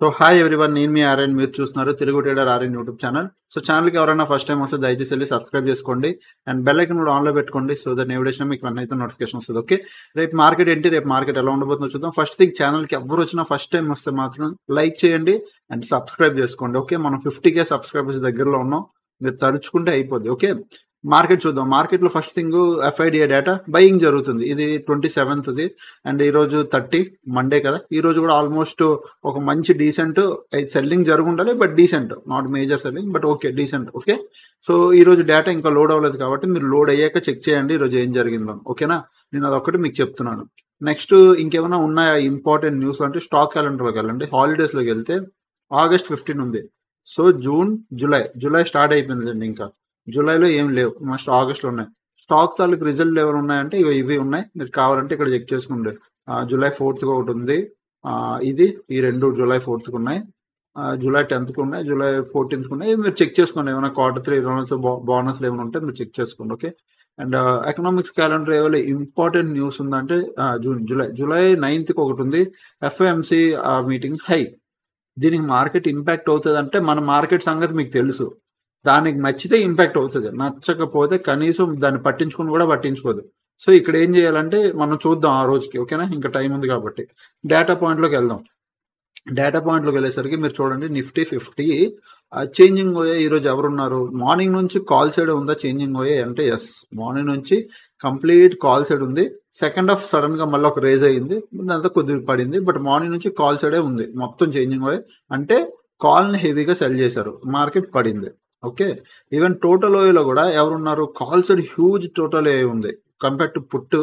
So hi everyone, నేను మీ ఆర్యన్. మీరు చూస్తున్నారు Telugu trader Aryan YouTube channel. So ఛానల్కి ఎవరైనా ఫస్ట్ టైం వస్తే దయచేసి వెళ్ళి సబ్స్క్రైబ్ చేసుకోండి అండ్ బెల్ ఐకన్ కూడా ఆన్లో పెట్టుకోండి. సో దట్ నేను వీడియో మీకు వన్ అయితే నోటిఫికేషన్ వస్తుంది. ఓకే, రేపు మార్కెట్ ఏంటి, రేపు మార్కెట్ ఎలా ఉండబోతుందో చూద్దాం. ఫస్ట్ థింగ్, ఛానల్కి ఎవరు వచ్చినా ఫస్ట్ టైం వస్తే మాత్రం లైక్ చేయండి అండ్ సబ్స్క్రైబ్ చేసుకోండి. ఓకే, మనం 50K సబ్స్క్రైబర్స్ దగ్గరలో ఉన్నాం, మీరు తలుచుకుంటే అయిపోద్ది. ఓకే, మార్కెట్ చూద్దాం. మార్కెట్లో first thing FIDA data buying జరుగుతుంది. ఇది 27th అండ్ ఈరోజు 30 మండే కదా. ఈరోజు కూడా ఆల్మోస్ట్ ఒక మంచి డీసెంట్ సెల్లింగ్ జరుగుండాలి, but decent, not major selling, but okay decent. Okay, so ఈరోజు డేటా ఇంకా లోడ్ అవ్వలేదు కాబట్టి మీరు లోడ్ అయ్యాక చెక్ చేయండి ఈరోజు ఏం జరిగిందో. ఓకేనా, నేను అదొక్కటి మీకు చెప్తున్నాను. నెక్స్ట్ ఇంకేమైనా ఉన్నాయా ఇంపార్టెంట్ న్యూస్ అంటే స్టాక్ క్యాలెండర్లోకి వెళ్ళండి. హాలిడేస్లోకి వెళ్తే August 15 ఉంది. సో జూన్, జూలై స్టార్ట్ అయిపోయిందండి. ఇంకా జూలైలో ఏం లేవు, మస్ట్ ఆగస్ట్లో ఉన్నాయి. స్టాక్ తాలూకు రిజల్ట్ ఎవరు ఉన్నాయంటే ఇవి ఉన్నాయి, మీరు కావాలంటే ఇక్కడ చెక్ చేసుకోండి. July 4th ఒకటి ఉంది, ఇది ఈ రెండు July 4th ఉన్నాయి, July 10th ఉన్నాయి, July 14th ఉన్నాయి. మీరు చెక్ చేసుకోండి, ఏమైనా Q3 బోనస్లు ఏమైనా ఉంటే మీరు చెక్ చేసుకోండి. ఓకే, అండ్ ఎకనామిక్స్ క్యాలెండర్ ఏమైనా ఇంపార్టెంట్ న్యూస్ ఉందంటే జూలై 9th ఒకటి ఉంది, FOMC మీటింగ్ హై. దీనికి మార్కెట్ ఇంపాక్ట్ అవుతుంది అంటే మన మార్కెట్ సంగతి మీకు తెలుసు. దానికి నచ్చితే ఇంపాక్ట్ అవుతుంది, నచ్చకపోతే కనీసం దాన్ని పట్టించుకోదు. సో ఇక్కడ ఏం చేయాలంటే మనం చూద్దాం ఆ రోజుకి. ఓకేనా, ఇంకా టైం ఉంది కాబట్టి డేటా పాయింట్లోకి వెళ్దాం. డేటా పాయింట్లోకి వెళ్ళేసరికి మీరు చూడండి, నిఫ్టీ 50 చేంజింగ్ పోయే. ఈరోజు ఎవరున్నారు? మార్నింగ్ నుంచి కాల్ సైడ్ ఉందా చేంజింగ్ పోయే అంటే? ఎస్, మార్నింగ్ నుంచి కంప్లీట్ కాల్ సైడ్ ఉంది. సెకండ్ హాఫ్ సడన్గా మళ్ళీ ఒక రేజ్ అయ్యింది, దాంతో కొద్దిగా పడింది, బట్ మార్నింగ్ నుంచి కాల్ సైడే ఉంది, మొత్తం చేంజింగ్ పోయే. అంటే కాల్ని హెవీగా సెల్ చేశారు, మార్కెట్ పడింది. ఓకే, ఈవెన్ టోటల్ ఓయేలో కూడా ఎవరున్నారు? కాల్ సైడ్ హ్యూజ్ టోటల్ ఓయే ఉంది compare to put.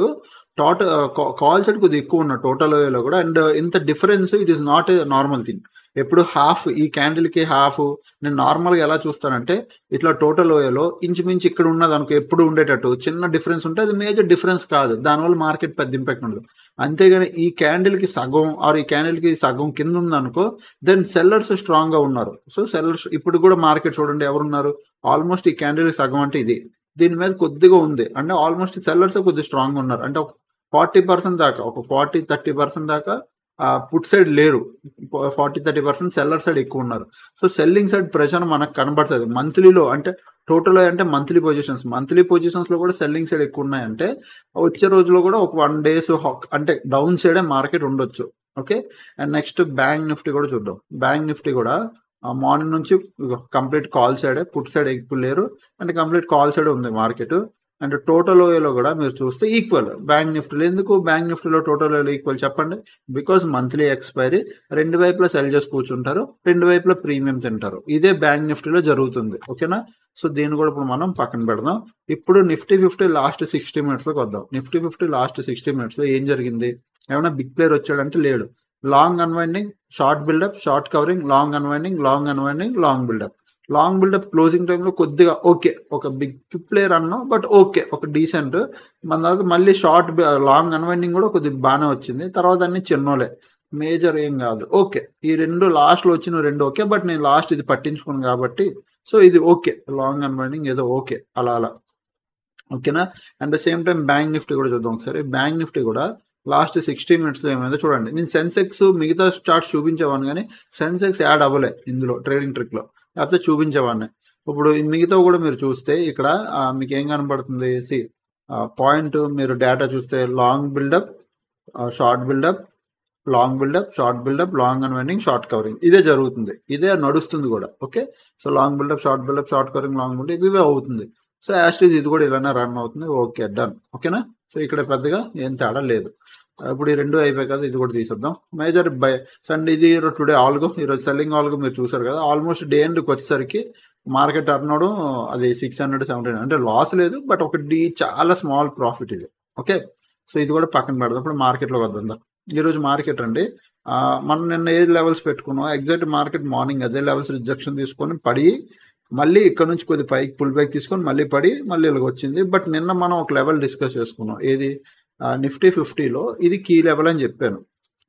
Call side కొద్దిగా ఎక్కువ ఉన్న టోటల్ ఓయేలో కూడా. అండ్ ఇంత difference it is not a normal thing. ఎప్పుడు హాఫ్, ఈ క్యాండిల్కి హాఫ్ నేను నార్మల్గా ఎలా చూస్తానంటే, ఇట్లా టోటల్ ఓయేలో ఇంచుమించు ఇక్కడ ఉన్నది అనుకో, ఎప్పుడు ఉండేటట్టు చిన్న డిఫరెన్స్ ఉంటే అది మేజర్ డిఫరెన్స్ కాదు, దానివల్ల మార్కెట్ పెద్ద ఇంపాక్ట్ ఉండదు. అంతేగాని ఈ క్యాండిల్కి సగం ఆర్ ఈ క్యాండిల్కి సగం కింద ఉందనుకో, దెన్ సెల్లర్స్ స్ట్రాంగ్గా ఉన్నారు. సో సెల్లర్స్ ఇప్పుడు కూడా మార్కెట్ చూడండి ఎవరున్నారు, ఆల్మోస్ట్ ఈ క్యాండిల్కి సగం అంటే ఇది, దీని మీద కొద్దిగా ఉంది అంటే ఆల్మోస్ట్ సెల్లర్స్ కొద్దిగా స్ట్రాంగ్గా ఉన్నారు. అంటే ఒక 40% దాకా, ఒక 40-30% దాకా పుట్ సైడ్ లేరు, 40-30% సెల్లర్ సైడ్ ఎక్కువ ఉన్నారు. సో సెల్లింగ్ సైడ్ ప్రెషర్ మనకు కనబడుతుంది మంత్లీలో. అంటే టోటల్ అంటే మంత్లీ పొజిషన్స్లో కూడా సెల్లింగ్ సైడ్ ఎక్కువ ఉన్నాయంటే వచ్చే రోజులో కూడా ఒక 1 days అంటే డౌన్ సైడే మార్కెట్ ఉండొచ్చు. Okay, and next bank Nifty కూడా చూద్దాం. బ్యాంక్ నిఫ్టీ కూడా మార్నింగ్ నుంచి కంప్లీట్ కాల్ సైడే, పుట్ సైడ్ ఎక్కువ లేరు, అండ్ కంప్లీట్ కాల్ సైడ్ ఉంది మార్కెట్. అండ్ టోటల్ ఓయేలో కూడా మీరు చూస్తే ఈక్వల్ బ్యాంక్ నిఫ్టీలో. ఎందుకు బ్యాంక్ నిఫ్టీలో టోటల్ ఓయేలో ఈక్వల్ చెప్పండి? బికాజ్ మంత్లీ ఎక్స్పైరీ, రెండు వైపులా సెల్ చేసి కూర్చుంటారు, రెండు వైపులా ప్రీమియం తింటారు. ఇదే బ్యాంక్ నిఫ్టీలో జరుగుతుంది. ఓకేనా, సో దీన్ని కూడా ఇప్పుడు మనం పక్కన పెడదాం. ఇప్పుడు నిఫ్టీ 50 లాస్ట్ 60 minutesలోకి వద్దాం. నిఫ్టీ 50 లాస్ట్ 60 minutesలో ఏం జరిగింది? ఏమైనా బిగ్ ప్లేయర్ వచ్చాడంటే లేడు. Long unwinding, short buildup, short covering, long unwinding, long buildup closing టైంలో కొద్దిగా ఓకే, ఒక బిగ్ ప్లేయర్ అన్నాం, బట్ ఓకే ఒక డీసెంట్. మన తర్వాత మళ్ళీ లాంగ్ అన్వైండింగ్ కూడా కొద్దిగా బాగానే వచ్చింది, తర్వాత అన్ని చిన్నోలే, మేజర్ ఏం కాదు. ఓకే, ఈ రెండు లాస్ట్లో వచ్చిన రెండు ఓకే, బట్ నేను లాస్ట్ ఇది పట్టించుకున్నాను కాబట్టి సో ఇది ఓకే, లాంగ్ అన్వైండింగ్ ఏదో ఓకే అలా. ఓకేనా, and the same time bank Nifty కూడా చూద్దాం ఒకసారి. బ్యాంక్ నిఫ్టీ కూడా లాస్ట్ 60 minutesలో ఏమైందో చూడండి. నేను సెన్సెక్స్ మిగతా చార్ట్స్ చూపించేవాడిని, కానీ సెన్సెక్స్ యాడ్ అవ్వలే ఇందులో ట్రేడింగ్ ట్రిక్లో, లేకపోతే చూపించేవాడిని. ఇప్పుడు మిగతా కూడా మీరు చూస్తే ఇక్కడ మీకు ఏం కనబడుతుంది? పాయింట్ మీరు డేటా చూస్తే long buildup, short buildup, long unwinding, short covering, ఇదే జరుగుతుంది, ఇదే నడుస్తుంది కూడా. Okay, so long buildup, short covering, long buildup ఇవే అవుతుంది. సో యాస్టీజ్ ఇది కూడా ఇలానే రన్ అవుతుంది. Okay, done. ఓకేనా, సో ఇక్కడ పెద్దగా ఏం తేడా లేదు. ఇప్పుడు ఈ రెండు అయిపోయాయి కదా, ఇది కూడా తీసేద్దాం. మేజర్ బై సండే ఇది టుడే ఆల్గో, ఈరోజు సెల్లింగ్ ఆల్గో మీరు చూసారు కదా. ఆల్మోస్ట్ డే ఎండ్కి వచ్చేసరికి మార్కెట్ టర్న్ అవడం అది 617, అంటే లాస్ లేదు, బట్ ఒకటి చాలా స్మాల్ ప్రాఫిట్ ఇది. ఓకే, సో ఇది కూడా పక్కన పెడదాం. ఇప్పుడు మార్కెట్లోకి వద్దాం. ఈరోజు మార్కెట్ అండి, మనం నిన్న ఏ లెవెల్స్ పెట్టుకున్నాం ఎగ్జాక్ట్ మార్కెట్ మార్నింగ్ అదే లెవెల్స్ రిజెక్షన్ తీసుకొని పడి మళ్ళీ ఇక్కడ నుంచి కొద్ది పైకి పుల్ బ్యాక్ తీసుకొని మళ్ళీ పడి మళ్ళీ ఇలాగ వచ్చింది. బట్ నిన్న మనం ఒక లెవెల్ డిస్కస్ చేసుకున్నాం, ఏది? నిఫ్టీ 50లో ఇది కీ లెవెల్ అని చెప్పాను.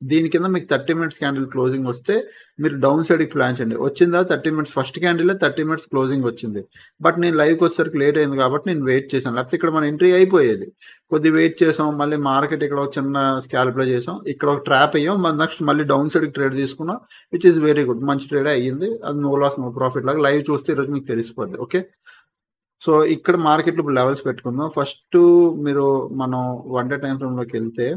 దీని కింద మీకు 30 మినిట్స్ క్యాండిల్ క్లోజింగ్ వస్తే మీరు డౌన్ సైడ్కి ప్లాన్ చేయండి. వచ్చిందా 30 minutes first candle 30 minutes closing వచ్చింది. బట్ నేను లైవ్కి వచ్చేసరికి లేట్ అయింది కాబట్టి నేను వెయిట్ చేశాను. లేకపోతే ఇక్కడ మన ఎంట్రీ అయిపోయేది. కొద్ది వెయిట్ చేసాం, మళ్ళీ మార్కెట్ ఇక్కడ ఒక చిన్న స్కాల్ప్లో చేసాం, ఇక్కడ ఒక ట్రాప్ అయ్యాం, నెక్స్ట్ మళ్ళీ డౌన్ సైడ్కి ట్రేడ్ తీసుకున్నాం, విచ్ ఈస్ వెరీ గుడ్. మంచి ట్రేడ్ అయ్యింది. అది నో లాస్ నో ప్రాఫిట్ లాగా లైవ్ చూస్తే ఈరోజు మీకు తెలిసిపోద్ది. ఓకే, సో ఇక్కడ మార్కెట్లో ఇప్పుడు లెవెల్స్ పెట్టుకుందాం. ఫస్ట్ మీరు మనం 1 డే టైం ఫ్రేమ్లోకి వెళ్తే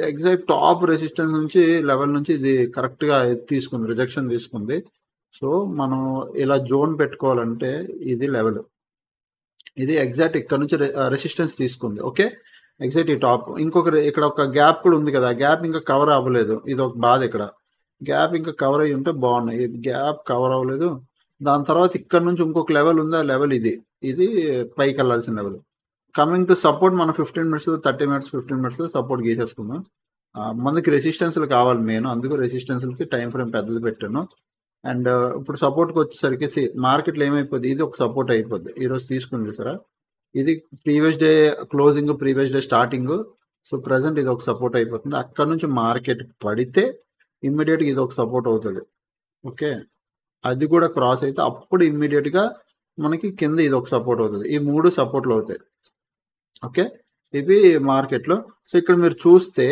ఎగ్జాక్ట్ టాప్ రెసిస్టెన్స్ నుంచి లెవెల్ నుంచి ఇది కరెక్ట్గా తీసుకుంది, రిజెక్షన్ తీసుకుంది. సో మనం ఇలా జోన్ పెట్టుకోవాలంటే ఇది లెవెల్, ఇది ఎగ్జాక్ట్ ఇక్కడ నుంచి రెసిస్టెన్స్ తీసుకుంది. ఓకే, ఎగ్జాక్ట్ ఈ టాప్. ఇక్కడ ఒక గ్యాప్ కూడా ఉంది కదా, గ్యాప్ ఇంకా కవర్ అవ్వలేదు. ఇది ఒక బాధ. ఇక్కడ గ్యాప్ ఇంకా కవర్ అయ్యి ఉంటే బాగున్నాయి, గ్యాప్ కవర్ అవ్వలేదు. దాని తర్వాత ఇక్కడ నుంచి ఇంకొక లెవెల్ ఉంది, ఆ లెవెల్ ఇది పైకి వెళ్ళాల్సిన లెవెల్. కమింగ్ టు సపోర్ట్, మనం 15 మినిట్స్ 30 మినిట్స్ 15 మినిట్స్ సపోర్ట్ గీసేసుకుందాం. మనకి రెసిస్టెన్స్లు కావాలి మెయిన్, అందుకు రెసిస్టెన్స్లకి టైం ఫ్రేమ్ పెద్దది పెట్టాను. అండ్ ఇప్పుడు సపోర్ట్కి వచ్చేసరికి మార్కెట్లో ఏమైపోద్ది, ఇది ఒక సపోర్ట్ అయిపోద్ది. ఈరోజు తీసుకుంది చూసారా, ఇది previous day closing, previous day starting. So present ఇది ఒక సపోర్ట్ అయిపోతుంది. అక్కడ నుంచి మార్కెట్ పడితే ఇమ్మీడియట్గా ఇది ఒక సపోర్ట్ అవుతుంది. ఓకే, అది కూడా క్రాస్ అయితే అప్పుడు ఇమ్మీడియట్గా మనకి కింద ఇది ఒక సపోర్ట్ అవుతుంది. ఈ 3 సపోర్ట్లు అవుతాయి. ఓకే, ఇవి మార్కెట్లో. సో ఇక్కడ మీరు చూస్తే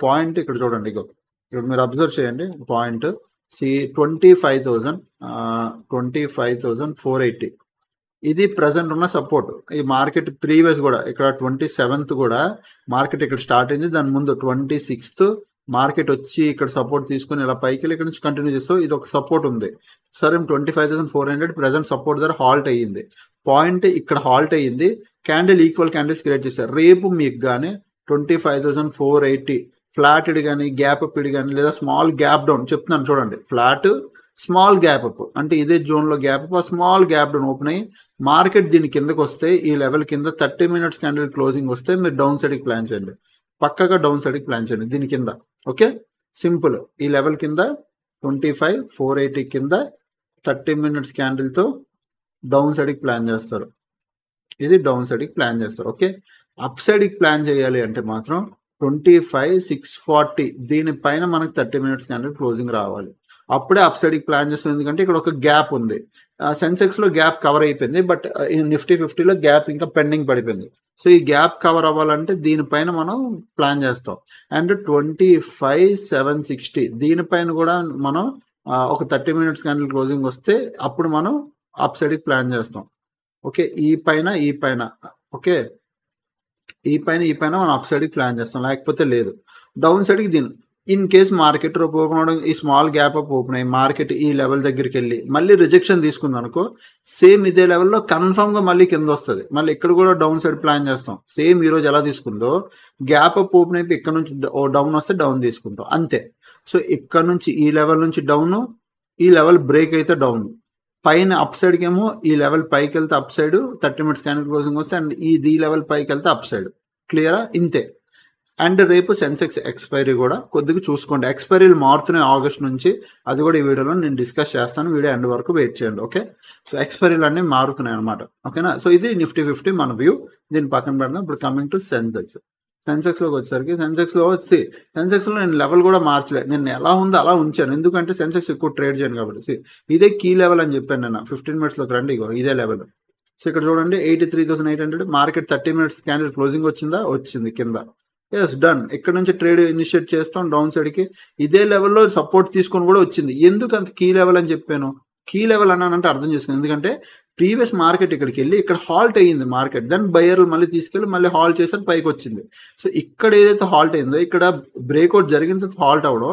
పాయింట్ ఇక్కడ చూడండి, ఇక్కడ మీరు అబ్జర్వ్ చేయండి. పాయింట్ 25,480 ఇది ప్రజెంట్ ఉన్న సపోర్ట్. ఈ మార్కెట్ ప్రీవియస్ కూడా ఇక్కడ 27th కూడా మార్కెట్ ఇక్కడ స్టార్ట్ అయింది. దాని ముందు 26th మార్కెట్ వచ్చి ఇక్కడ సపోర్ట్ తీసుకుని ఇలా పైకి వెళ్ళి ఇక్కడ నుంచి కంటిన్యూ చేస్తూ ఇది ఒక సపోర్ట్ ఉంది. సరే 25,400 ప్రజెంట్ సపోర్ట్ దగ్గర హాల్ట్ అయ్యింది. పాయింట్ ఇక్కడ హాల్ట్ అయ్యింది. క్యాండిల్ ఈక్వల్ క్యాండిల్స్ క్రియేట్ చేశారు. రేపు మీకు కానీ 25,480 ఫ్లాట్ ఇడ్ కానీ గ్యాప్ అప్ ఇడ్ కానీ లేదా స్మాల్ గ్యాప్ డౌన్ చెప్తున్నాను చూడండి, ఫ్లాట్ స్మాల్ గ్యాప్ అప్ అంటే ఇదే జోన్లో gap up, small gap down open అయ్యి మార్కెట్ దీని కిందకు వస్తే ఈ లెవెల్ కింద 30 మినిట్స్ క్యాండిల్ క్లోజింగ్ వస్తే మీరు డౌన్ సైడ్కి ప్లాన్ చేయండి, పక్కగా డౌన్ సైడ్కి ప్లాన్ చేయండి దీని కింద. Okay, simple. ఈ లెవెల్ కింద 25,480 కింద 30 మినిట్స్ క్యాండిల్తో డౌన్ సైడ్కి ప్లాన్ చేస్తారు. ఇది డౌన్ సైడ్కి ప్లాన్ చేస్తారు. ఓకే, అప్ సైడ్కి ప్లాన్ చేయాలి అంటే మాత్రం 25,640 దీనిపైన మనకు 30 మినిట్స్ క్యాండిల్ క్లోజింగ్ రావాలి. అప్పుడే అప్ సైడ్కి ప్లాన్ చేస్తాం. ఎందుకంటే ఇక్కడ ఒక గ్యాప్ ఉంది. సెన్సెక్స్లో గ్యాప్ కవర్ అయిపోయింది, బట్ నిఫ్టీ 50లో గ్యాప్ ఇంకా పెండింగ్ పడిపోయింది. సో ఈ గ్యాప్ కవర్ అవ్వాలంటే దీనిపైన మనం ప్లాన్ చేస్తాం. అండ్ 25,760 దీనిపైన కూడా మనం ఒక 30 మినిట్స్ క్యాండిల్ క్లోజింగ్ వస్తే అప్పుడు మనం అప్ సైడ్కి ప్లాన్ చేస్తాం. ఓకే, ఈ పైన ఓకే, ఈ పైన మనం అప్ సైడ్కి ప్లాన్ చేస్తాం, లేకపోతే లేదు. డౌన్ సైడ్కి దీని ఇన్ కేస్ మార్కెట్ ఓపెన్ అవడం, ఈ స్మాల్ గ్యాప్ అప్ ఓపెన్ అయ్యి మార్కెట్ ఈ లెవెల్ దగ్గరికి వెళ్ళి మళ్ళీ రిజెక్షన్ తీసుకుంది అనుకో, సేమ్ ఇదే లెవెల్లో కన్ఫర్మ్గా మళ్ళీ కింద వస్తుంది. మళ్ళీ ఇక్కడ కూడా డౌన్ సైడ్ ప్లాన్ చేస్తాం. సేమ్ ఈరోజు ఎలా తీసుకుందో గ్యాప్ అప్ ఓపెన్ అయిపోయి ఇక్కడ నుంచి డౌన్ వస్తే డౌన్ తీసుకుంటాం అంతే. సో ఇక్కడ నుంచి ఈ లెవెల్ నుంచి డౌన్, ఈ లెవెల్ బ్రేక్ అయితే డౌన్, పైన అప్ సైడ్కి ఏమో ఈ లెవెల్ పైకి వెళ్తే up side 30 minutes candle closing వస్తే, అండ్ ఈ లెవెల్ పైకి వెళ్తే అప్ సైడ్. క్లియరా? ఇంతే. అండ్ రేపు సెన్సెక్స్ ఎక్స్పైరీ కూడా కొద్దిగా చూసుకోండి. ఎక్స్పైరీలు మారుతున్నాయి ఆగస్ట్ నుంచి, అది కూడా ఈ వీడియోలో నేను డిస్కస్ చేస్తాను. వీడియో ఎండ్ వరకు వెయిట్ చేయండి. ఓకే, సో ఎక్స్పైరీలు అన్నీ మారుతున్నాయి అనమాట. ఓకేనా? సో ఇది నిఫ్టీ 50 మన వ్యూ. దీన్ని పక్కన పెడదాం. ఇప్పుడు కమింగ్ టు సెన్సెక్స్లోకి వచ్చేసరికి సెన్సెక్స్లో నేను లెవెల్ కూడా మార్చలేదు. నేను ఎలా ఉందో అలా ఉంచాను, ఎందుకంటే సెన్సెక్స్ ఎక్కువ ట్రేడ్ చేయను కాబట్టి. ఇదే కీ లెవెల్ అని చెప్పాను నేను. 15 మినిట్స్లోకి రండి, ఇగో ఇదే లెవెల్. సో ఇక్కడ చూడండి 83,800 మార్కెట్ 30 మినిట్స్ క్యాండిల్ క్లోజింగ్ వచ్చిందా? వచ్చింది కింద. Yes, done. ఇక్కడ నుంచి ట్రేడ్ ఇనిషియేట్ చేస్తాం డౌన్ సైడ్కి. ఇదే లెవెల్లో సపోర్ట్ తీసుకొని కూడా వచ్చింది. ఎందుకు అంత కీ లెవెల్ అని చెప్పాను? కీ లెవెల్ అన్నానంటే అర్థం చేసుకుని, ఎందుకంటే ప్రీవియస్ మార్కెట్ ఇక్కడికి వెళ్ళి ఇక్కడ హాల్ట్ అయ్యింది మార్కెట్, దెన్ బయర్లు మళ్ళీ తీసుకెళ్ళి మళ్ళీ హాల్ట్ చేసి పైకి వచ్చింది. సో ఇక్కడ ఏదైతే హాల్ట్ అయిందో, ఇక్కడ బ్రేక్అవుట్ జరిగిన తర్వాత హాల్ట్ అవ్వడం,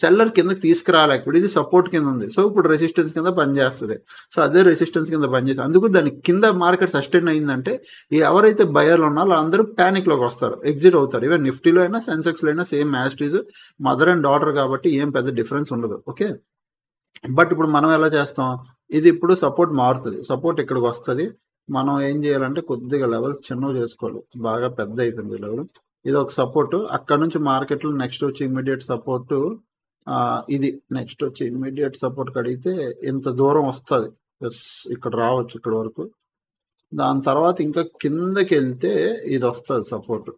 సెల్లర్ కిందకి తీసుకురాలేకపోతే ఇది సపోర్ట్ కింద ఉంది. సో ఇప్పుడు రెసిస్టెన్స్ కింద పనిచేస్తుంది. సో అదే రెసిస్టెన్స్ కింద పనిచేస్తుంది. అందుకు దాని కింద మార్కెట్ సస్టైన్ అయిందంటే ఎవరైతే బయర్లు ఉన్నారో అందరూ ప్యానిక్లోకి వస్తారు, ఎగ్జిట్ అవుతారు. ఈవెన్ నిఫ్టీలో అయినా సెన్సెక్స్లో అయినా సేమ్ యాస్టీజ్, మదర్ అండ్ డాటర్ కాబట్టి ఏం పెద్ద డిఫరెన్స్ ఉండదు. ఓకే, బట్ ఇప్పుడు మనం ఎలా చేస్తాం? ఇది ఇప్పుడు సపోర్ట్ మారుతుంది, సపోర్ట్ ఇక్కడికి వస్తుంది. మనం ఏం చేయాలంటే కొద్దిగా లెవెల్ చిన్నగా చేసుకోవాలి, బాగా పెద్ద అయిపోయింది లెవెల్. ఇది ఒక సపోర్ట్. అక్కడ నుంచి మార్కెట్లో నెక్స్ట్ వచ్చి ఇమ్మీడియట్ సపోర్ట్ ఇది. నెక్స్ట్ వచ్చి ఇమ్మీడియట్ సపోర్ట్ కడిగితే ఇంత దూరం వస్తుంది, ఇక్కడ రావచ్చు ఇక్కడ వరకు. దాని తర్వాత ఇంకా కిందకి వెళ్తే ఇది వస్తుంది సపోర్ట్.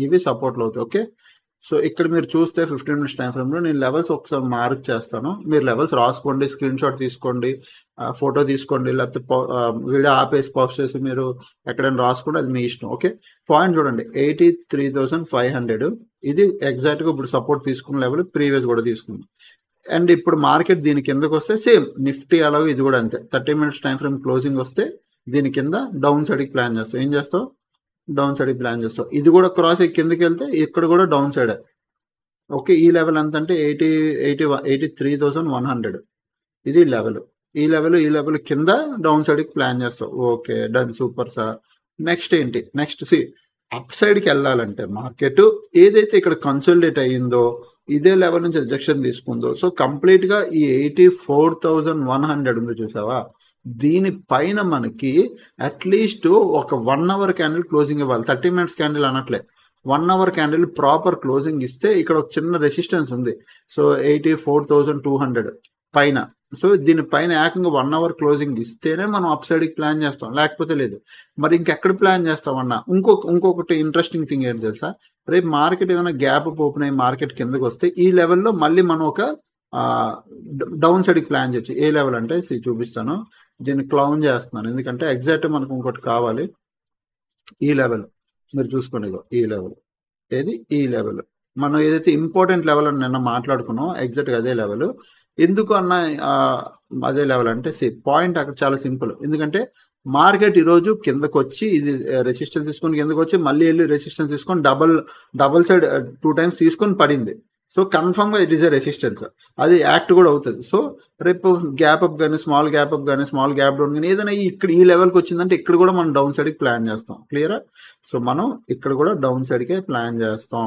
ఇవి సపోర్ట్లు అవుతాయి. ఓకే, సో ఇక్కడ మీరు చూస్తే 15 మినిట్స్ టైం ఫ్రేమ్లో నేను లెవెల్స్ ఒకసారి మార్క్ చేస్తాను. మీరు లెవెల్స్ రాసుకోండి, స్క్రీన్ షాట్ తీసుకోండి, ఫోటో తీసుకోండి, లేకపోతే వీడియో ఆపేసి పాజ్ చేసి మీరు ఎక్కడైనా రాసుకోండి, అది మీ ఇష్టం. ఓకే, పాయింట్ చూడండి 83,500. ఇది ఎగ్జాక్ట్గా ఇప్పుడు సపోర్ట్ తీసుకున్న లెవెల్, ప్రీవియస్ కూడా తీసుకుంది. అండ్ ఇప్పుడు మార్కెట్ దీని కిందకు వస్తే సేమ్ నిఫ్టీ అలాగే ఇది కూడా అంతే. 30 మినిట్స్ టైం ఫ్రేమ్ క్లోజింగ్ వస్తే దీని కింద డౌన్ సైడ్కి ప్లాన్ చేస్తావు. ఏం చేస్తావు? డౌన్ సైడ్కి ప్లాన్ చేస్తావు. ఇది కూడా క్రాస్ కిందకి వెళ్తే ఇక్కడ కూడా డౌన్ సైడ్. ఓకే, ఈ లెవెల్ ఎంత అంటే 83,100. ఇది లెవెల్. ఈ లెవెల్ కింద డౌన్ సైడ్కి ప్లాన్ చేస్తావు. Okay, done, super sir. Next ఏంటి? నెక్స్ట్ అప్ సైడ్కి వెళ్ళాలంటే మార్కెట్ ఏదైతే ఇక్కడ కన్సల్టేట్ అయ్యిందో ఇదే లెవెల్ నుంచి రిజెక్షన్ తీసుకుందో, సో కంప్లీట్గా ఈ 84,100 ఉంది చూసావా, దీనిపైన మనకి అట్లీస్ట్ ఒక 1 అవర్ క్యాండిల్ క్లోజింగ్ ఇవ్వాలి. 30 మినిట్స్ క్యాండిల్ అనట్లే, 1 అవర్ క్యాండిల్ ప్రాపర్ క్లోజింగ్ ఇస్తే ఇక్కడ ఒక చిన్న రెసిస్టెన్స్ ఉంది. సో 84,200 పైన. సో దీనిపైన ఏకంగా 1 అవర్ క్లోజింగ్ ఇస్తేనే మనం అప్ సైడ్కి ప్లాన్ చేస్తాం, లేకపోతే లేదు. మరి ఇంకెక్కడ ప్లాన్ చేస్తామన్నా? ఇంకొకటి ఇంట్రెస్టింగ్ థింగ్ ఏంటి తెలుసా, రేపు మార్కెట్ ఏమైనా గ్యాప్ ఓపెన్ అయ్యి మార్కెట్ కిందకి వస్తే ఈ లెవెల్లో మళ్ళీ మనం ఒక డౌన్ సైడ్కి ప్లాన్ చేయొచ్చు. ఏ లెవెల్ అంటే చూపిస్తాను, దీన్ని క్లౌన్ చేస్తున్నాను ఎందుకంటే ఎగ్జాక్ట్ మనకు ఇంకోటి కావాలి. ఈ లెవెల్ మీరు చూసుకోండి, ఈ లెవెల్ ఏది? ఈ లెవెల్ మనం ఏదైతే ఇంపార్టెంట్ లెవెల్ అని నిన్న మాట్లాడుకున్నాం, ఎగ్జాక్ట్గా అదే లెవెల్. ఎందుకు అన్న అదే లెవెల్ అంటే పాయింట్ అక్కడ చాలా సింపుల్. ఎందుకంటే మార్కెట్ ఈరోజు కిందకు వచ్చి ఇది రెసిస్టెన్స్ తీసుకొని కిందకు వచ్చి మళ్ళీ వెళ్ళి రెసిస్టెన్స్ తీసుకొని డబల్ సైడ్ 2 times తీసుకొని పడింది. సో కన్ఫర్మ్గా ఇట్ ఈస్ ఎ రెసిస్టెన్స్, అది యాక్ట్ కూడా అవుతుంది. సో రేపు గ్యాప్ అప్ కానీ స్మాల్ గ్యాప్ అప్ కానీ స్మాల్ గ్యాప్ డౌన్ కానీ ఏదైనా ఇక్కడ ఈ లెవెల్కి వచ్చిందంటే ఇక్కడ కూడా మనం డౌన్ సైడ్కి ప్లాన్ చేస్తాం. క్లియరా? సో మనం ఇక్కడ కూడా డౌన్ సైడ్కే ప్లాన్ చేస్తాం.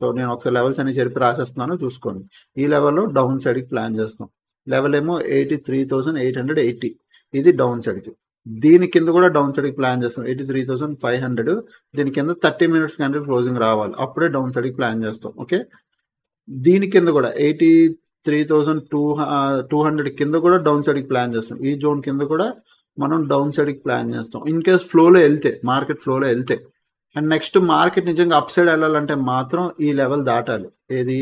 సో నేను ఒకసారి లెవెల్స్ అని చెప్పి రాసేస్తున్నాను, చూసుకోండి. ఈ లెవెల్లో డౌన్ సైడ్కి ప్లాన్ చేస్తాం. లెవెల్ ఏమో 83,880, ఇది డౌన్ సైడ్కి. దీని కింద కూడా డౌన్ సైడ్కి ప్లాన్ చేస్తాం 83,500. దీని కింద 30 మినిట్స్ క్యాండిల్ క్లోజింగ్ రావాలి, అప్పుడే డౌన్ సైడ్కి ప్లాన్ చేస్తాం. ఓకే, దీని కింద కూడా 83,200 కింద కూడా డౌన్ సైడ్కి ప్లాన్ చేస్తాం. ఈ జోన్ కింద కూడా మనం డౌన్ సైడ్కి ప్లాన్ చేస్తాం ఇన్ కేస్ ఫ్లోలో వెళ్తే, మార్కెట్ ఫ్లోలో వెళ్తే. అండ్ నెక్స్ట్ మార్కెట్ నిజంగా అప్ సైడ్ వెళ్ళాలంటే మాత్రం ఈ లెవెల్ దాటాలి. ఏది?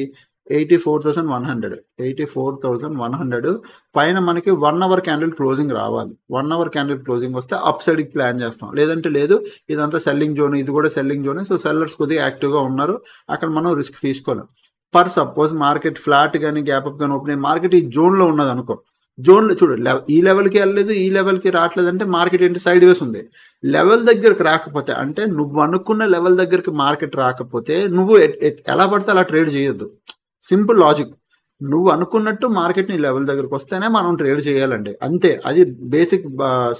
84,100 పైన మనకి 1 అవర్ క్యాండిల్ క్లోజింగ్ రావాలి. 1 అవర్ క్యాండిల్ క్లోజింగ్ వస్తే అప్ సైడ్కి ప్లాన్ చేస్తాం, లేదంటే లేదు. ఇదంతా సెల్లింగ్ జోన్, ఇది కూడా సెల్లింగ్ జోనే. సో సెల్లర్స్ కొద్దిగా యాక్టివ్గా ఉన్నారు, అక్కడ మనం రిస్క్ తీసుకోలేం. పర్ సపోజ్ మార్కెట్ ఫ్లాట్ కానీ గ్యాప్ అప్ కానీ ఓపెన్ అయ్యి మార్కెట్ ఈ జోన్లో ఉన్నది అనుకో, జోన్లో చూడు ఈ లెవెల్కి వెళ్ళలేదు, ఈ లెవెల్కి రావట్లేదు అంటే మార్కెట్ ఏంటి? సైడ్ వేస్ ఉంది. లెవెల్ దగ్గరకు రాకపోతే, అంటే నువ్వు అనుకున్న లెవెల్ దగ్గరికి మార్కెట్ రాకపోతే నువ్వు ఎలా పడితే అలా ట్రేడ్ చేయొద్దు. Simple logic. నువ్వు అనుకున్నట్టు మార్కెట్ నీ లెవెల్ దగ్గరకు వస్తేనే మనం ట్రేడ్ చేయాలండి, అంతే. అది బేసిక్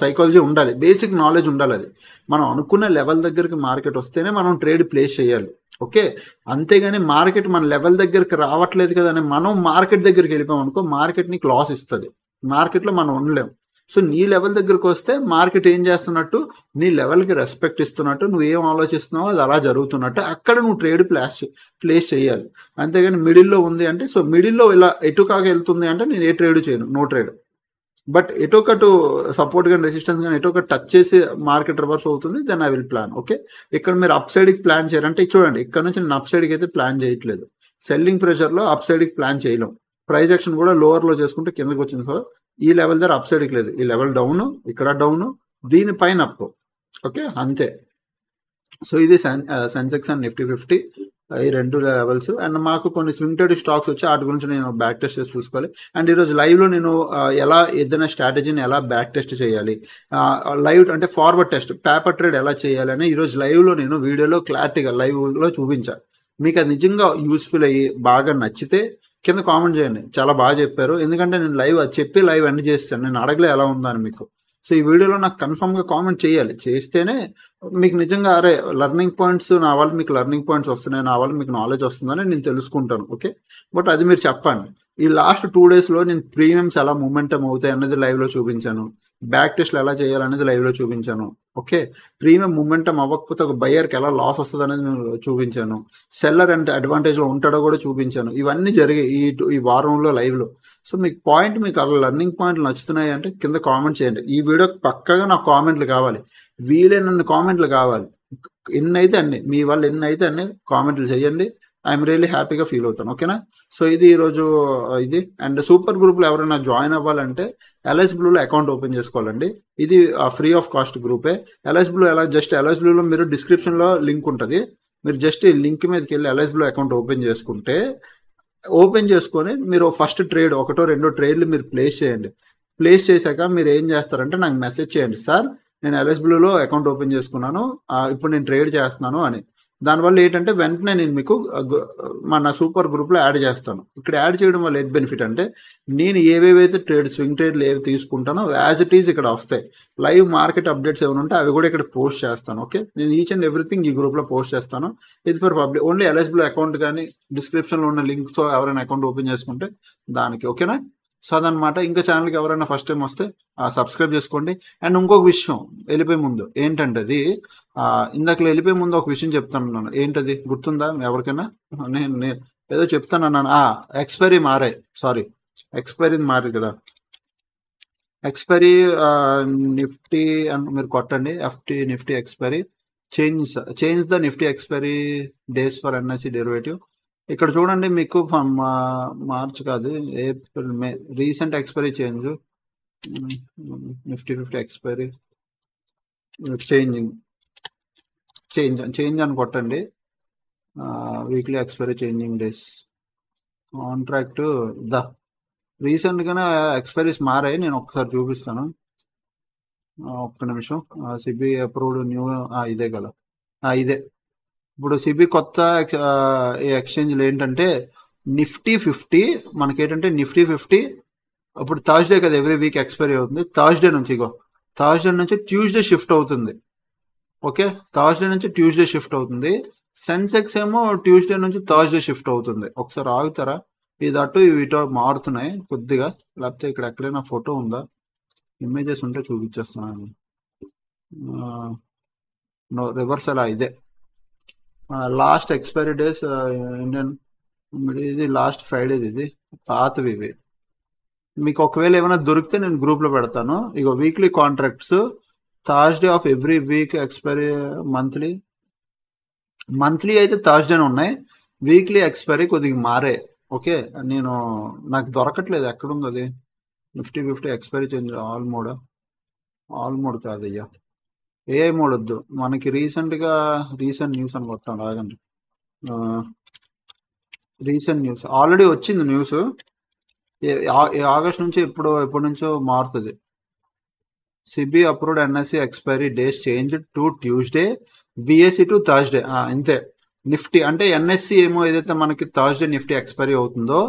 సైకాలజీ ఉండాలి, బేసిక్ నాలెడ్జ్ ఉండాలి. అది మనం అనుకున్న లెవెల్ దగ్గరికి మార్కెట్ వస్తేనే మనం ట్రేడ్ ప్లేస్ చేయాలి. ఓకే, అంతేగాని మార్కెట్ మన లెవెల్ దగ్గరికి రావట్లేదు కదా అని మనం మార్కెట్ దగ్గరికి వెళ్ళిపోయాం అనుకో, మార్కెట్ నీకు లాస్ ఇస్తుంది, మార్కెట్లో మనం ఉండలేం. సో నీ లెవెల్ దగ్గరకు వస్తే మార్కెట్ ఏం చేస్తున్నట్టు, నీ లెవెల్కి రెస్పెక్ట్ ఇస్తున్నట్టు, నువ్వు ఏం ఆలోచిస్తున్నావో అది అలా జరుగుతున్నట్టు అక్కడ నువ్వు ట్రేడ్ ప్లేస్ చేయాలి. అంతేగాని మిడిల్లో ఉంది అంటే, సో మిడిల్లో ఇలా ఎటుకాగా వెళ్తుంది అంటే నేను ఏ ట్రేడ్ చేయను, నో ట్రేడ్. బట్ ఎటొకటు సపోర్ట్ కానీ రెసిస్టెన్స్ కానీ ఎటొకటి టచ్ చేసి మార్కెట్ రివర్స్ అవుతుంది, then I will plan. Okay, ఇక్కడ మీరు అప్ సైడ్కి ప్లాన్ చేయాలంటే చూడండి, ఇక్కడ నుంచి నేను అప్ సైడ్కి అయితే ప్లాన్ చేయట్లేదు. సెల్లింగ్ ప్రెషర్లో అప్ సైడ్కి ప్లాన్ చేయలేం. ప్రైస్ యాక్షన్ కూడా లోవర్లో చేసుకుంటే కిందకి వచ్చింది. సో ఈ లెవెల్ దగ్గర అప్ సైడ్కి లేదు, ఈ లెవెల్ డౌన్, ఇక్కడ డౌన్, దీనిపైన అప్. ఓకే, అంతే. సో ఇది సెన్సెక్స్ అండ్ నిఫ్టీ 50 ఈ 2 లెవెల్స్. అండ్ మాకు కొన్ని స్వింగ్ ట్రేడ్ స్టాక్స్ వచ్చి వాటి గురించి నేను బ్యాక్ టెస్ట్ చేసి చూసుకోవాలి. అండ్ ఈరోజు లైవ్లో నేను ఎలా ఏదైనా స్ట్రాటజీని ఎలా బ్యాక్ టెస్ట్ చేయాలి, లైవ్ అంటే ఫార్వర్డ్ టెస్ట్, పేపర్ ట్రేడ్ ఎలా చేయాలి అని ఈరోజు లైవ్లో నేను వీడియోలో క్లారిటీగా లైవ్లో చూపించాను. మీకు అది నిజంగా యూస్ఫుల్ అయ్యి బాగా నచ్చితే కింద కామెంట్ చేయండి, చాలా బాగా చెప్పారు. ఎందుకంటే నేను లైవ్ అది చెప్పి లైవ్ అన్ని చేస్తాను, నేను అడగలే ఎలా ఉందని మీకు. సో ఈ వీడియోలో నాకు కన్ఫర్మ్గా కామెంట్ చేయాలి, చేస్తేనే మీకు నిజంగా అరే లెర్నింగ్ పాయింట్స్ నా వల్ల మీకు లెర్నింగ్ పాయింట్స్ వస్తున్నాయి, నా వల్ల మీకు నాలెడ్జ్ వస్తుందని నేను తెలుసుకుంటాను. ఓకే, బట్ అది మీరు చెప్పండి. ఈ లాస్ట్ 2 daysలో నేను ప్రీమియమ్స్ ఎలా మూమెంటం అవుతాయి అనేది లైవ్లో చూపించాను, బ్యాక్ టెస్ట్లు ఎలా చేయాలనేది లైవ్లో చూపించాను. ఓకే, ప్రీమియం మూమెంటం అవ్వకపోతే ఒక బయ్యర్కి ఎలా లాస్ వస్తుంది అనేది నేను చూపించాను, సెల్లర్ అంటే అడ్వాంటేజ్లో ఉంటాడో కూడా చూపించాను. ఇవన్నీ జరిగాయి ఈ వారంలో లైవ్లో. సో మీకు అలా లెర్నింగ్ పాయింట్లు నచ్చుతున్నాయి అంటే కింద కామెంట్ చేయండి. ఈ వీడియోకి పక్కగా నాకు కామెంట్లు కావాలి, వీలైనన్ని కామెంట్లు కావాలి. ఎన్నైతే అన్ని, మీ వాళ్ళు ఎన్నైతే అన్ని కామెంట్లు చేయండి. ఐఎమ్ రియల్లీ హ్యాపీగా ఫీల్ అవుతాను. ఓకేనా? సో ఇది ఈరోజు ఇది. అండ్ సూపర్ గ్రూప్లో ఎవరైనా జాయిన్ అవ్వాలంటే ఎల్ఎస్ బ్లూలో అకౌంట్ ఓపెన్ చేసుకోవాలండి. ఇది ఫ్రీ ఆఫ్ కాస్ట్ గ్రూపే. ఎల్ఎస్ బ్లూ ఎల్ఎస్ బ్లూలో మీరు డిస్క్రిప్షన్లో లింక్ ఉంటుంది. మీరు జస్ట్ ఈ లింక్ మీదకి వెళ్ళి ఎల్ఎస్ బ్లూ అకౌంట్ ఓపెన్ చేసుకొని మీరు ఫస్ట్ ట్రేడ్ 1-2 ట్రేడ్లు మీరు ప్లేస్ చేయండి. ప్లేస్ చేశాక మీరు ఏం చేస్తారంటే నాకు మెసేజ్ చేయండి, సార్ నేను ఎల్ఎస్ బ్లూలో అకౌంట్ ఓపెన్ చేసుకున్నాను, ఇప్పుడు నేను ట్రేడ్ చేస్తున్నాను అని. దానివల్ల ఏంటంటే వెంటనే నేను మీకు మన సూపర్ గ్రూప్లో యాడ్ చేస్తాను. ఇక్కడ యాడ్ చేయడం వల్ల ఏంటి బెనిఫిట్ అంటే నేను ఏవేవైతే స్వింగ్ ట్రేడ్లు ఏవి తీసుకుంటానో యాజ్ ఇట్ ఈజ్ ఇక్కడ వస్తాయి. లైవ్ మార్కెట్ అప్డేట్స్ ఏమైనా ఉంటే అవి కూడా ఇక్కడ పోస్ట్ చేస్తాను. ఓకే, నేను ఈచ్ అండ్ ఎవ్రీథింగ్ ఈ గ్రూప్లో పోస్ట్ చేస్తాను. ఇది for public only. LS blue account కానీ డిస్క్రిప్షన్లో ఉన్న లింక్తో ఎవరైనా అకౌంట్ ఓపెన్ చేసుకుంటే దానికి. ఓకేనా? సో అదనమాట. ఇంకా ఛానల్కి ఎవరైనా ఫస్ట్ టైం వస్తే సబ్స్క్రైబ్ చేసుకోండి. అండ్ ఇంకొక విషయం వెళ్ళిపోయే ముందు ఏంటంటే అది ఇందాక వెళ్ళిపోయే ముందు ఒక విషయం చెప్తాను. ఏంటది గుర్తుందా ఎవరికైనా? నేను ఏదో చెప్తానన్నాను. ఎక్స్పైరీ మారేది కదా. ఎక్స్పైరీ నిఫ్టీ అని మీరు కొట్టండి. Nifty expiry change the Nifty expiry days for NSC derivative. ఇక్కడ చూడండి మీకు మార్చ్ కాదు, April, May recent expiry change. Nifty expiry change అని కొట్టండి. Weekly expiry changing days contract రీసెంట్గానే ఎక్స్పైరీస్ మారాయి. నేను ఒకసారి చూపిస్తాను, ఒక్క నిమిషం. సిబి అప్రూవ్డ్ న్యూ ఇదే కదా, ఇదే. ఇప్పుడు సిబి కొత్త ఎక్స్చేంజ్లు ఏంటంటే నిఫ్టీ 50 మనకేంటంటే నిఫ్టీ 50 ఇప్పుడు థర్స్డే కదా ఎవ్రీ వీక్ ఎక్స్పైరీ అవుతుంది. థర్స్డే నుంచి ట్యూస్డే షిఫ్ట్ అవుతుంది. ఓకే, థర్స్డే నుంచి ట్యూస్డే షిఫ్ట్ అవుతుంది. సెన్సెక్స్ ఏమో ట్యూస్డే నుంచి థర్స్డే షిఫ్ట్ అవుతుంది. ఒకసారి ఆగుతారా? ఇది అటు ఇటు మారుతున్నాయి కొద్దిగా. లేకపోతే ఇక్కడ ఎక్కడైనా ఫోటో ఉందా, ఇమేజెస్ ఉంటే చూపించేస్తున్నాను. రివర్స్ అలా ఇదే లాస్ట్ ఎక్స్పైరీ డేస్ ఇండియన్. ఇది లాస్ట్ ఫ్రైడేది, ఇది పాతవి ఇవి. మీకు ఒకవేళ ఏమైనా దొరికితే నేను గ్రూప్లో పెడతాను. ఇక weekly contracts Thursday of every week expiry. Monthly అయితే థర్స్డేనే ఉన్నాయి. వీక్లీ ఎక్స్పైరీ కొద్దిగా మారే. ఓకే, నాకు దొరకట్లేదు. ఎక్కడుంది అది? Nifty expiry change all mode కాదు అయ్యా, ఏ మోడ్ వద్దు మనకి. రీసెంట్ న్యూస్ అని కొట్టాను, ఆగండి. రీసెంట్ న్యూస్ ఆల్రెడీ వచ్చింది. న్యూస్ ఆగస్ట్ నుంచి ఎప్పటి నుంచో మారుతుంది. SEBI approved NSE expiry days change to Tuesday, BSE to Thursday. ఇంతే. నిఫ్టీ అంటే ఎన్ఎస్సి ఏమో ఏదైతే మనకి థర్స్డే నిఫ్టీ ఎక్స్పైరీ అవుతుందో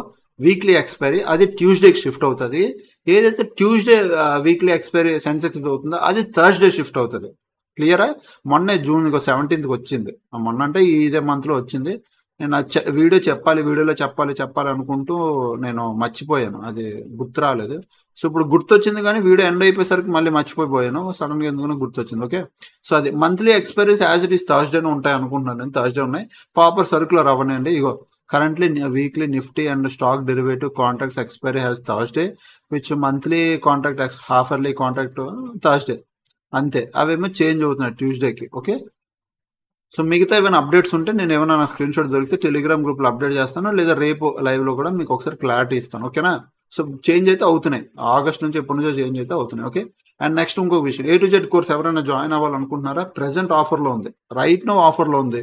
వీక్లీ ఎక్స్పైరీ అది ట్యూస్డేకి షిఫ్ట్ అవుతుంది. ఏదైతే ట్యూస్డే వీక్లీ ఎక్స్పైరీ సెన్సెక్స్ అవుతుందో అది థర్స్డే షిఫ్ట్ అవుతుంది. క్లియరా? మొన్నే జూన్ 17th వచ్చింది. మొన్న అంటే ఇదే మంత్లో వచ్చింది. నేను వీడియోలో చెప్పాలి అనుకుంటూ నేను మర్చిపోయాను, అది గుర్తు రాలేదు. సో ఇప్పుడు గుర్తొచ్చింది, కానీ వీడియో ఎండ్ అయిపోయేసరికి మళ్ళీ మర్చిపోయాను. సడన్గా ఎందుకు గుర్తొచ్చింది. ఓకే, సో అది monthly expiries as it is థర్స్డేనే ఉంటాయి అనుకుంటున్నాను నేను. థర్స్డే ఉన్నాయి. ప్రాపర్ సర్క్యులర్ అవ్వనండి. ఇగో currently weekly Nifty and stock derivative contracts expiry has Thursday, which monthly contract half yearly contract Thursday. అంతే, అవేమో చేంజ్ అవుతున్నాయి ట్యూస్డేకి. ఓకే, సో మిగతా ఏమైనా అప్డేట్స్ ఉంటే నేను ఏమైనా నా స్క్రీన్ షాట్ దొరికితే టెలిగ్రామ్ గ్రూప్లో అప్డేట్ చేస్తాను, లేదా రేపు లైవ్లో కూడా మీకు ఒకసారి క్లారిటీ ఇస్తాను. ఓకేనా? సో చేంజ్ అయితే అవుతున్నాయి. ఆగస్ట్ నుంచి ఎప్పటి నుంచో చేంజ్ అయితే అవుతున్నాయి. ఓకే, అండ్ నెక్స్ట్ ఇంకొక విషయం, A to Z కోర్స్ ఎవరైనా జాయిన్ అవ్వాలనుకుంటున్నారా? ప్రెసెంట్ ఆఫర్లో ఉంది, రైట్ నో ఆఫర్లో ఉంది.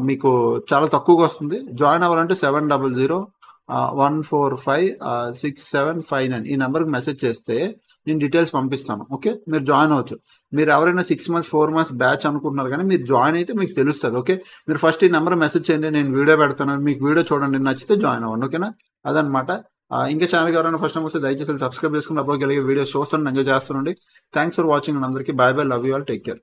మీకు చాలా తక్కువగా వస్తుంది. జాయిన్ అవ్వాలంటే 700-145-6759 ఈ నెంబర్కి మెసేజ్ చేస్తే నేను డీటెయిల్స్ పంపిస్తాను. ఓకే, మీరు జాయిన్ అవ్వచ్చు. మీరు ఎవరైనా 6 months 4 months బ్యాచ్ అనుకుంటున్నారు, కానీ మీరు జాయిన్ అయితే మీకు తెలుస్తుంది. ఓకే, మీరు ఫస్ట్ ఈ నెంబర్ మెసేజ్ చేయండి, నేను వీడియో పెడతాను, మీకు వీడియో చూడండి, నచ్చితే జాయిన్ అవ్వండి. ఓకేనా? అదనమాట. ఇంకా ఛానల్కి ఎవరైనా ఫస్ట్ టైం వస్తే దయచేసి సబ్స్క్రైబ్ చేసుకుని అబ్బాయి వీడియోస్ చూస్తాను, ఎంజాయ్ చేస్తానండి. థ్యాంక్స్ ఫర్ వాచింగ్ అందరికీ. By by, love you all, take care.